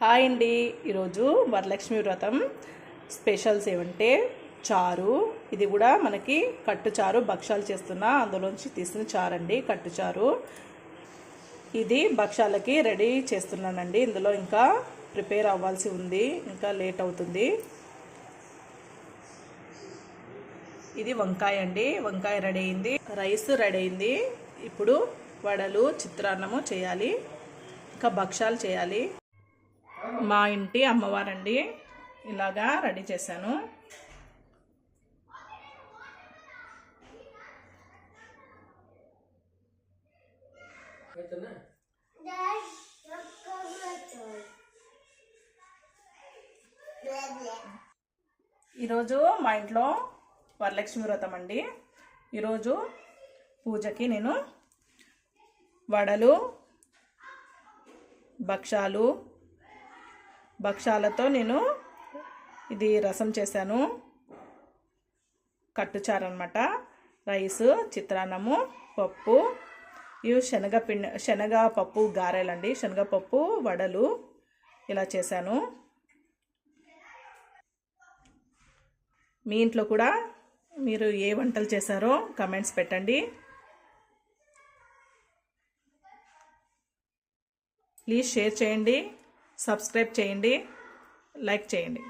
Hi అండి. ఈరోజు వరలక్ష్మి వ్రతం స్పెషల్స్ ఏమంటే చారు. ఇది కూడా మనకి కట్టు చారు, భక్షాలు చేస్తున్నా అందులోంచి తీసిన చారు అండి, కట్టు చారు. ఇది భక్షాలకి రెడీ చేస్తున్నానండి. ఇందులో ఇంకా ప్రిపేర్ అవ్వాల్సి ఉంది, ఇంకా లేట్ అవుతుంది. ఇది వంకాయ అండి, వంకాయ రెడీ అయింది. రైస్ రెడీ అయింది. ఇప్పుడు వడలు, చిత్రాన్నము చేయాలి, ఇంకా భక్షాలు చేయాలి. మా ఇంటి అమ్మవారండి, ఇలాగా రెడీ చేశాను. ఈరోజు మా ఇంట్లో వరలక్ష్మి వ్రతం అండి. ఈరోజు పూజకి నేను వడలు, భక్షాలతో నేను ఇది రసం చేశాను. కట్టుచారు అనమాట. రైసు, చిత్రాన్నము, పప్పు, ఇవి శనగపప్పు గారెలండి, శనగపప్పు వడలు ఇలా చేశాను. మీ ఇంట్లో కూడా మీరు ఏ వంటలు చేశారో కమెంట్స్ పెట్టండి. ప్లీజ్ షేర్ చేయండి, సబ్స్క్రైబ్ చేయండి, లైక్ చేయండి.